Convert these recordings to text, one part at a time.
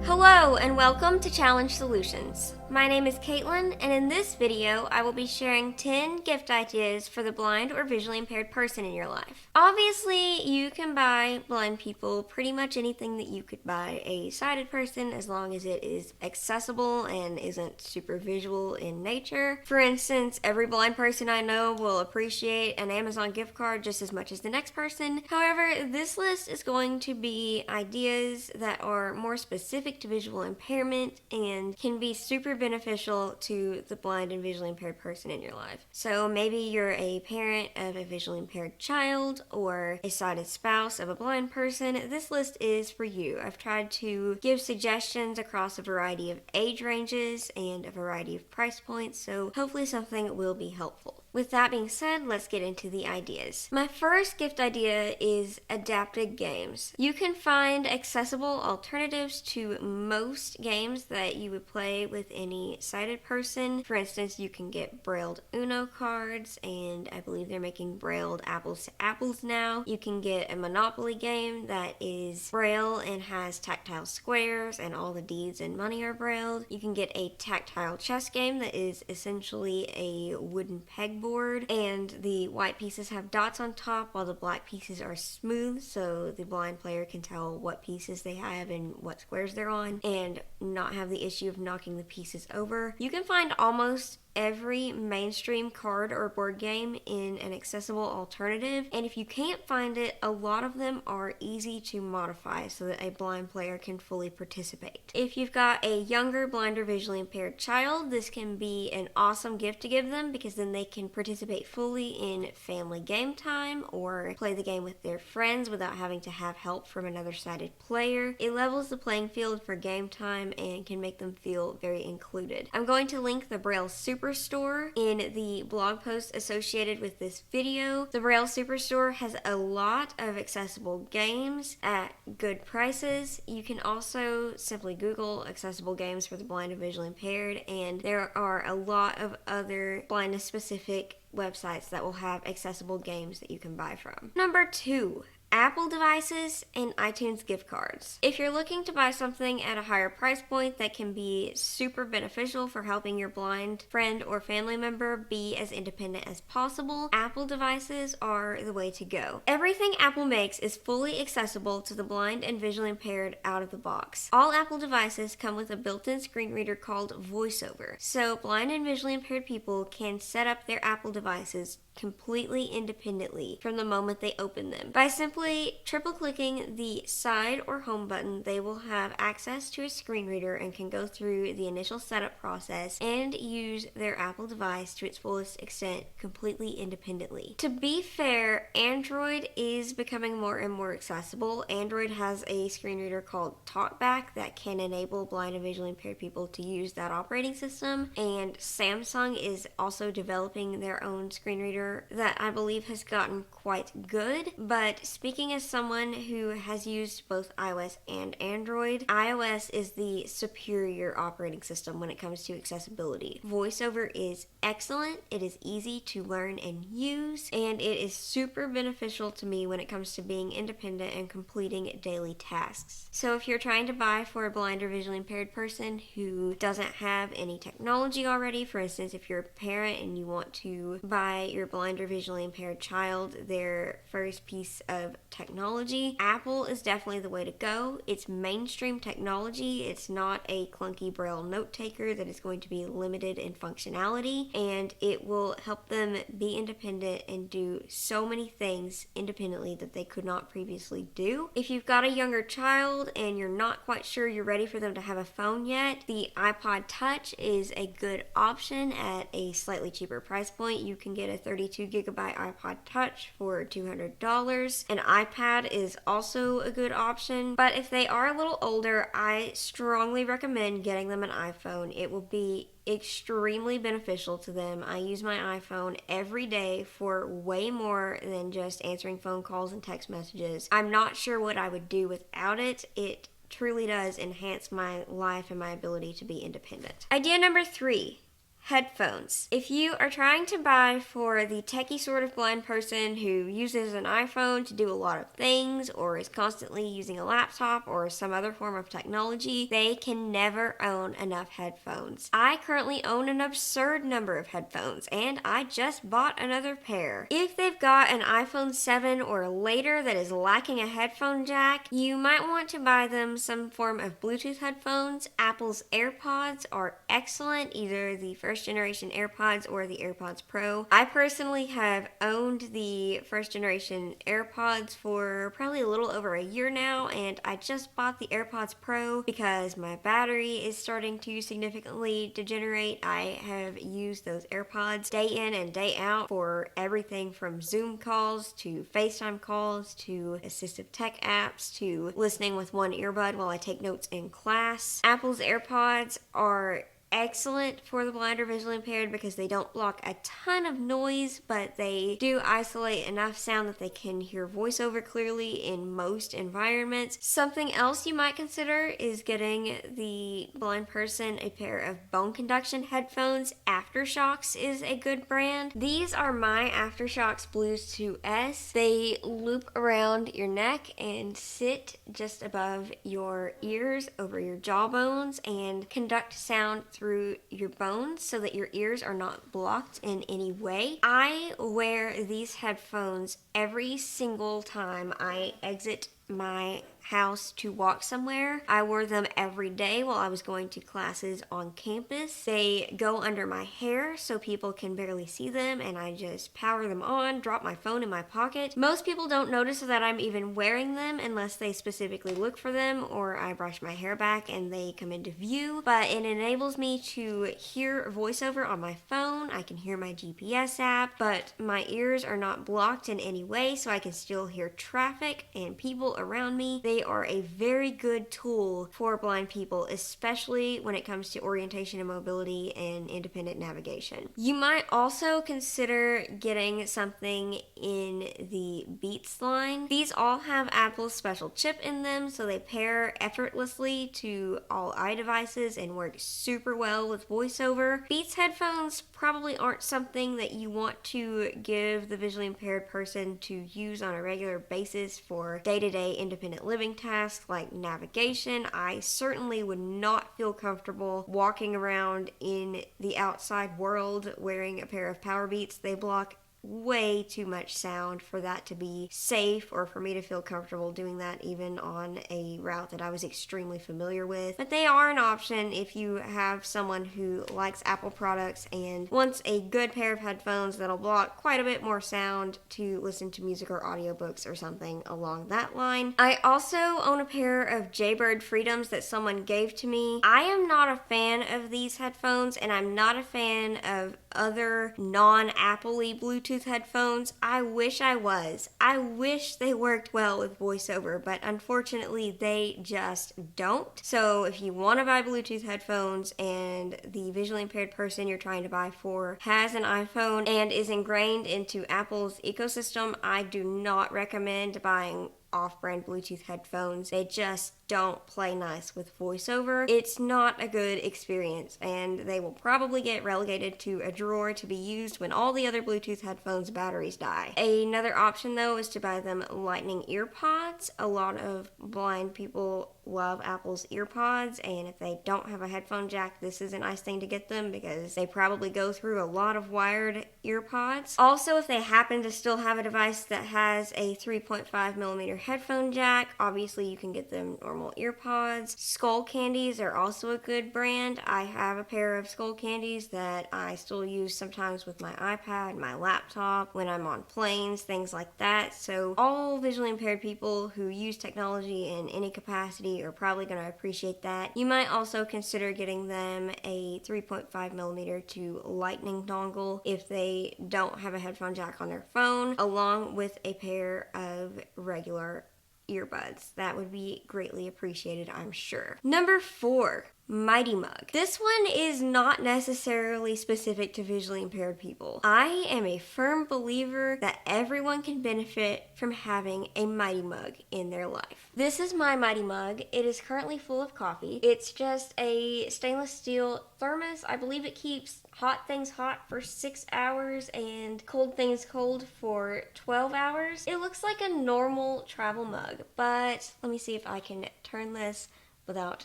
Hello and welcome to Challenge Solutions. My name is Caitlyn, and in this video I will be sharing 10 gift ideas for the blind or visually impaired person in your life. Obviously, you can buy blind people pretty much anything that you could buy a sighted person as long as it is accessible and isn't super visual in nature. For instance, every blind person I know will appreciate an Amazon gift card just as much as the next person. However, this list is going to be ideas that are more specific to visual impairment and can be super beneficial to the blind and visually impaired person in your life. So maybe you're a parent of a visually impaired child or a sighted spouse of a blind person. This list is for you. I've tried to give suggestions across a variety of age ranges and a variety of price points, so hopefully something will be helpful. With that being said, let's get into the ideas. My first gift idea is adapted games. You can find accessible alternatives to most games that you would play with any sighted person. For instance, you can get brailled Uno cards, and I believe they're making brailled apples to apples now. You can get a Monopoly game that is braille and has tactile squares, and all the deeds and money are brailled. You can get a tactile chess game that is essentially a wooden peg board, and the white pieces have dots on top while the black pieces are smooth, so the blind player can tell what pieces they have and what squares they're on and not have the issue of knocking the pieces over. You can find almost every mainstream card or board game in an accessible alternative, and if you can't find it, a lot of them are easy to modify so that a blind player can fully participate. If you've got a younger blind or visually impaired child, this can be an awesome gift to give them because then they can participate fully in family game time or play the game with their friends without having to have help from another sighted player. It levels the playing field for game time and can make them feel very included. I'm going to link the Braille Superstore in the blog post associated with this video. The Braille Superstore has a lot of accessible games at good prices. You can also simply Google accessible games for the blind and visually impaired, and there are a lot of other blindness specific websites that will have accessible games that you can buy from. Number 2. Apple devices and iTunes gift cards. If you're looking to buy something at a higher price point that can be super beneficial for helping your blind friend or family member be as independent as possible, Apple devices are the way to go. Everything Apple makes is fully accessible to the blind and visually impaired out of the box. All Apple devices come with a built-in screen reader called VoiceOver, so blind and visually impaired people can set up their Apple devices completely independently from the moment they open them. By simply triple clicking the side or home button, they will have access to a screen reader and can go through the initial setup process and use their Apple device to its fullest extent completely independently. To be fair, Android is becoming more and more accessible. Android has a screen reader called TalkBack that can enable blind and visually impaired people to use that operating system, and Samsung is also developing their own screen reader that I believe has gotten quite good. But speaking as someone who has used both iOS and Android, iOS is the superior operating system when it comes to accessibility. VoiceOver is excellent, it is easy to learn and use, and it is super beneficial to me when it comes to being independent and completing daily tasks. So if you're trying to buy for a blind or visually impaired person who doesn't have any technology already, for instance, if you're a parent and you want to buy your blind or visually impaired child their first piece of technology, Apple is definitely the way to go. It's mainstream technology. It's not a clunky Braille note taker that is going to be limited in functionality, and it will help them be independent and do so many things independently that they could not previously do. If you've got a younger child and you're not quite sure you're ready for them to have a phone yet, the iPod Touch is a good option at a slightly cheaper price point. You can get a 32 gigabyte iPod Touch for $200. An iPad is also a good option, but if they are a little older, I strongly recommend getting them an iPhone. It will be extremely beneficial to them. I use my iPhone every day for way more than just answering phone calls and text messages. I'm not sure what I would do without it. It truly does enhance my life and my ability to be independent. Idea number 3. Headphones. If you are trying to buy for the techie sort of blind person who uses an iPhone to do a lot of things or is constantly using a laptop or some other form of technology, they can never own enough headphones. I currently own an absurd number of headphones and I just bought another pair. If they've got an iPhone 7 or later that is lacking a headphone jack, you might want to buy them some form of Bluetooth headphones. Apple's AirPods are excellent, either the first generation AirPods or the AirPods Pro. I personally have owned the first generation AirPods for probably a little over a year now, and I just bought the AirPods Pro because my battery is starting to significantly degenerate. I have used those AirPods day in and day out for everything from Zoom calls to FaceTime calls to assistive tech apps to listening with one earbud while I take notes in class. Apple's AirPods are excellent for the blind or visually impaired because they don't block a ton of noise, but they do isolate enough sound that they can hear voiceover clearly in most environments. Something else you might consider is getting the blind person a pair of bone conduction headphones. Aftershocks is a good brand. These are my Aftershocks Blues 2S. They loop around your neck and sit just above your ears over your jawbones and conduct sound through your bones so that your ears are not blocked in any way. I wear these headphones every single time I exit my house to walk somewhere. I wore them every day while I was going to classes on campus. They go under my hair so people can barely see them, and I just power them on, drop my phone in my pocket. Most people don't notice that I'm even wearing them unless they specifically look for them or I brush my hair back and they come into view, but it enables me to hear voiceover on my phone. I can hear my GPS app, but my ears are not blocked in any way, so I can still hear traffic and people around me. They are a very good tool for blind people, especially when it comes to orientation and mobility and independent navigation. You might also consider getting something in the Beats line. These all have Apple's special chip in them, so they pair effortlessly to all iDevices and work super well with voiceover. Beats headphones probably aren't something that you want to give the visually impaired person to use on a regular basis for day-to-day independent living tasks like navigation. I certainly would not feel comfortable walking around in the outside world wearing a pair of Power Beats. They block way too much sound for that to be safe or for me to feel comfortable doing that even on a route that I was extremely familiar with. But they are an option if you have someone who likes Apple products and wants a good pair of headphones that'll block quite a bit more sound to listen to music or audiobooks or something along that line. I also own a pair of Jaybird Freedoms that someone gave to me. I am not a fan of these headphones, and I'm not a fan of other non-Apple-y Bluetooth headphones. I wish I was. I wish they worked well with voiceover, but unfortunately they just don't. So if you want to buy Bluetooth headphones and the visually impaired person you're trying to buy for has an iPhone and is ingrained into Apple's ecosystem, I do not recommend buying off-brand Bluetooth headphones. They just don't play nice with voiceover. It's not a good experience, and they will probably get relegated to a drawer to be used when all the other Bluetooth headphones batteries die. Another option though is to buy them Lightning earpods. A lot of blind people love Apple's earpods, and if they don't have a headphone jack, this is a nice thing to get them because they probably go through a lot of wired earpods. Also, if they happen to still have a device that has a 3.5mm headphone jack, obviously you can get them normal earpods. Skull Candies are also a good brand. I have a pair of Skull Candies that I still use sometimes with my iPad, my laptop, when I'm on planes, things like that. So all visually impaired people who use technology in any capacity are probably going to appreciate that. You might also consider getting them a 3.5mm to Lightning dongle if they don't have a headphone jack on their phone, along with a pair of regular earbuds. That would be greatly appreciated, I'm sure. Number 4, Mighty Mug. This one is not necessarily specific to visually impaired people. I am a firm believer that everyone can benefit from having a Mighty Mug in their life. This is my Mighty Mug. It is currently full of coffee. It's just a stainless steel thermos. I believe it keeps hot things hot for 6 hours and cold things cold for 12 hours. It looks like a normal travel mug, but let me see if I can turn this without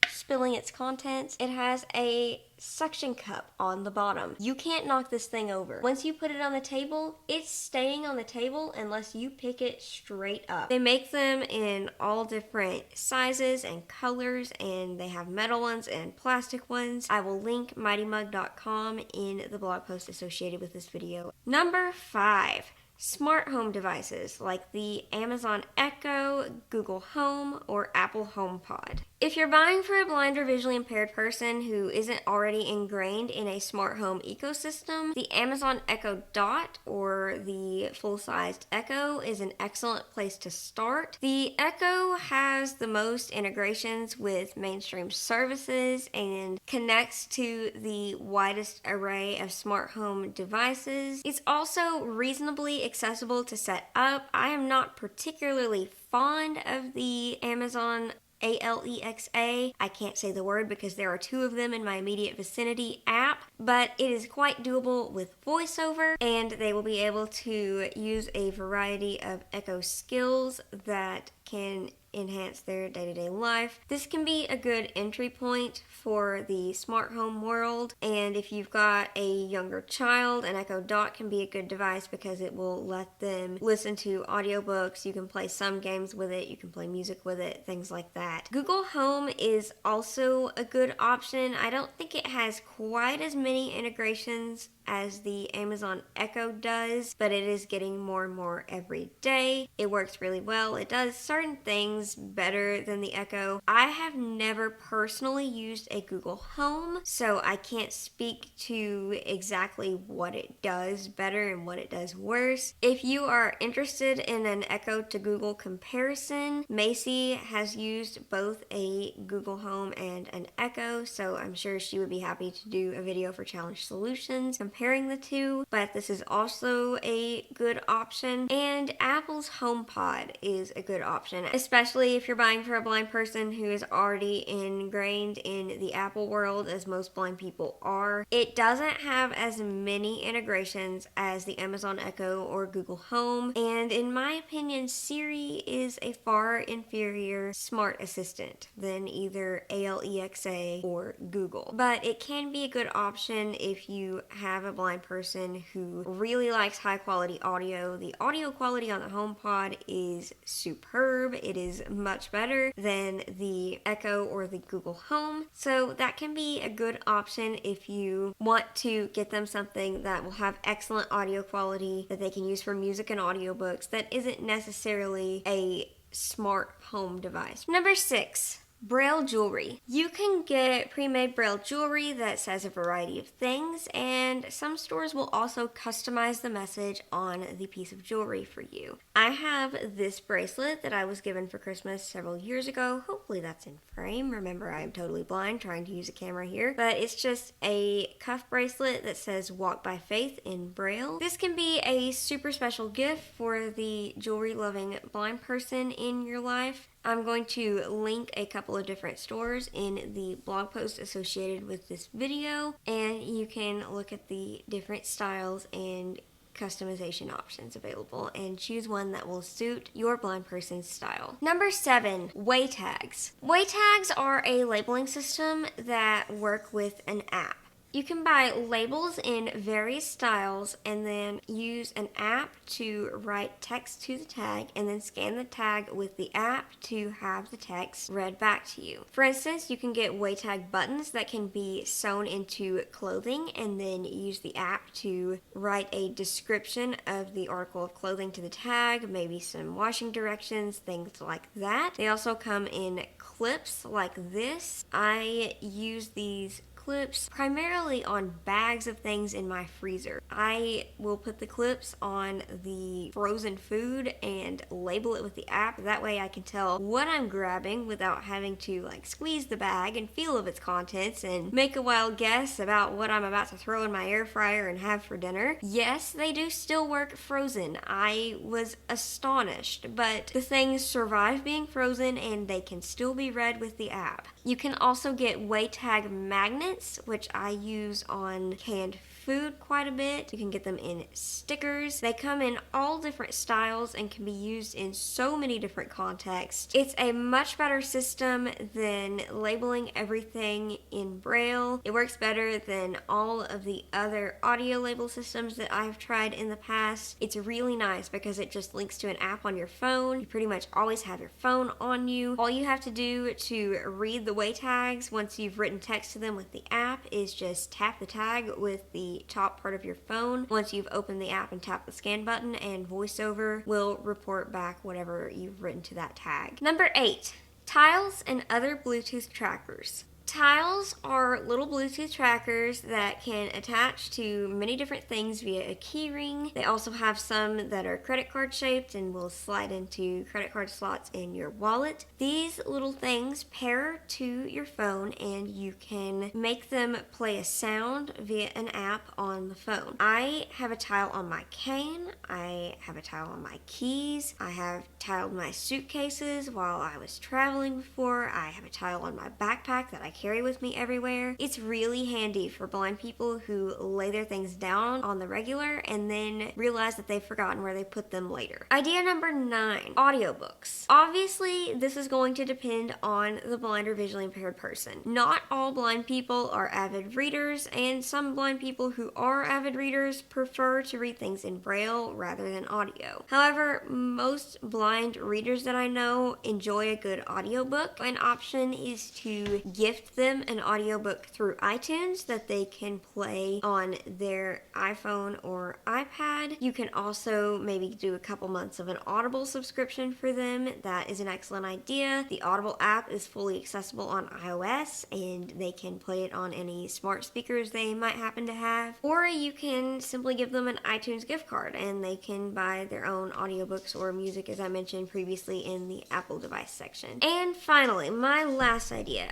spilling its contents. It has a suction cup on the bottom. You can't knock this thing over. Once you put it on the table, it's staying on the table unless you pick it straight up. They make them in all different sizes and colors, and they have metal ones and plastic ones. I will link mightymug.com in the blog post associated with this video. Number 5. Smart home devices like the Amazon Echo, Google Home, or Apple HomePod. If you're buying for a blind or visually impaired person who isn't already ingrained in a smart home ecosystem, the Amazon Echo Dot or the full-sized Echo is an excellent place to start. The Echo has the most integrations with mainstream services and connects to the widest array of smart home devices. It's also reasonably accessible to set up. I am not particularly fond of the Amazon Alexa. I can't say the word because there are 2 of them in my immediate vicinity app, but it is quite doable with voiceover, and they will be able to use a variety of Echo skills that can enhance their day-to-day life. This can be a good entry point for the smart home world, and if you've got a younger child, an Echo Dot can be a good device because it will let them listen to audiobooks. You can play some games with it, you can play music with it, things like that. Google Home is also a good option. I don't think it has quite as many integrations as the Amazon Echo does, but it is getting more and more every day. It works really well. It does certain things better than the Echo. I have never personally used a Google Home, so I can't speak to exactly what it does better and what it does worse. If you are interested in an Echo to Google comparison, Macy has used both a Google Home and an Echo, so I'm sure she would be happy to do a video for Challenge Solutions comparing the 2, but this is also a good option. And Apple's HomePod is a good option, especially if you're buying for a blind person who is already ingrained in the Apple world, as most blind people are. It doesn't have as many integrations as the Amazon Echo or Google Home, and in my opinion, Siri is a far inferior smart assistant than either Alexa or Google. But it can be a good option if you have a blind person who really likes high quality audio. The audio quality on the HomePod is superb. It is much better than the Echo or the Google Home. So that can be a good option if you want to get them something that will have excellent audio quality that they can use for music and audiobooks that isn't necessarily a smart home device. Number 6. Braille jewelry. You can get pre-made Braille jewelry that says a variety of things, and some stores will also customize the message on the piece of jewelry for you. I have this bracelet that I was given for Christmas several years ago. Hopefully that's in frame. Remember, I am totally blind trying to use a camera here, but it's just a cuff bracelet that says Walk by Faith in Braille. This can be a super special gift for the jewelry-loving blind person in your life. I'm going to link a couple of different stores in the blog post associated with this video, and you can look at the different styles and customization options available and choose one that will suit your blind person's style. Number 7, way tags. Way tags are a labeling system that work with an app. You can buy labels in various styles and then use an app to write text to the tag and then scan the tag with the app to have the text read back to you. For instance, you can get way tag buttons that can be sewn into clothing and then use the app to write a description of the article of clothing to the tag, maybe some washing directions, things like that. They also come in clips like this. I use these clips primarily on bags of things in my freezer. I will put the clips on the frozen food and label it with the app. That way I can tell what I'm grabbing without having to squeeze the bag and feel of its contents and make a wild guess about what I'm about to throw in my air fryer and have for dinner. Yes, they do still work frozen. I was astonished, but the things survive being frozen and they can still be read with the app. You can also get weight tag magnets, which I use on canned food quite a bit. You can get them in stickers. They come in all different styles and can be used in so many different contexts. It's a much better system than labeling everything in Braille. It works better than all of the other audio label systems that I've tried in the past. It's really nice because it just links to an app on your phone. You pretty much always have your phone on you. All you have to do to read the weight tags once you've written text to them with the app is just tap the tag with the top part of your phone. Once you've opened the app and tap the scan button, and VoiceOver will report back whatever you've written to that tag. Number 8, tiles and other Bluetooth trackers. Tiles are little Bluetooth trackers that can attach to many different things via a key ring. They also have some that are credit card shaped and will slide into credit card slots in your wallet. These little things pair to your phone and you can make them play a sound via an app on the phone. I have a tile on my cane. I have a tile on my keys. I have tiled my suitcases while I was traveling before. I have a tile on my backpack that I carry with me everywhere. It's really handy for blind people who lay their things down on the regular and then realize that they've forgotten where they put them later. Idea number 9, audiobooks. Obviously, this is going to depend on the blind or visually impaired person. Not all blind people are avid readers, and some blind people who are avid readers prefer to read things in Braille rather than audio. However, most blind readers that I know enjoy a good audiobook. An option is to gift them an audiobook through iTunes that they can play on their iPhone or iPad. You can also maybe do a couple months of an Audible subscription for them. That is an excellent idea. The Audible app is fully accessible on iOS and they can play it on any smart speakers they might happen to have. Or you can simply give them an iTunes gift card and they can buy their own audiobooks or music, as I mentioned previously in the Apple device section. And finally, my last idea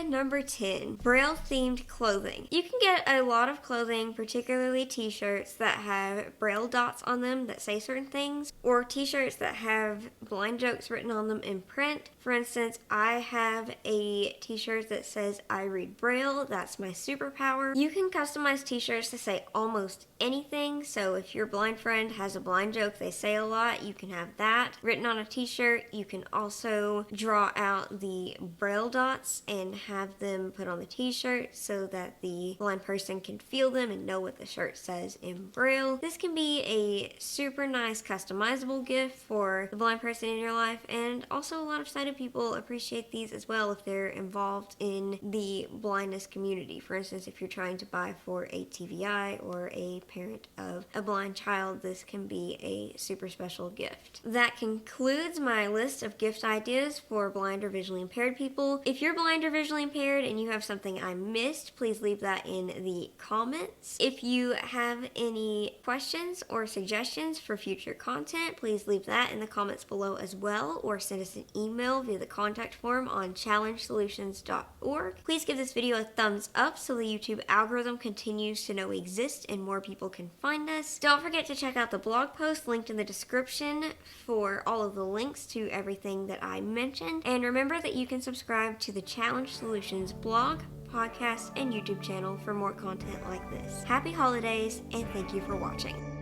number 10, Braille themed clothing. You can get a lot of clothing, particularly t-shirts that have Braille dots on them that say certain things, or t-shirts that have blind jokes written on them in print. For instance, I have a t-shirt that says I read Braille, that's my superpower. You can customize t-shirts to say almost anything, so if your blind friend has a blind joke they say a lot, you can have that written on a t-shirt. You can also draw out the Braille dots and have them put on the t-shirt so that the blind person can feel them and know what the shirt says in Braille. This can be a super nice customizable gift for the blind person in your life, and also a lot of sighted people appreciate these as well if they're involved in the blindness community. For instance, if you're trying to buy for a TVI or a parent of a blind child, this can be a super special gift. That concludes my list of gift ideas for blind or visually impaired people. If you're blind or visually impaired and you have something I missed, please leave that in the comments. If you have any questions or suggestions for future content, please leave that in the comments below as well, or send us an email via the contact form on challengesolutions.org. Please give this video a thumbs up so the YouTube algorithm continues to know we exist and more people can find us. Don't forget to check out the blog post linked in the description for all of the links to everything that I mentioned. And remember that you can subscribe to the Challenge Solutions blog, podcast, and YouTube channel for more content like this. Happy holidays, and thank you for watching.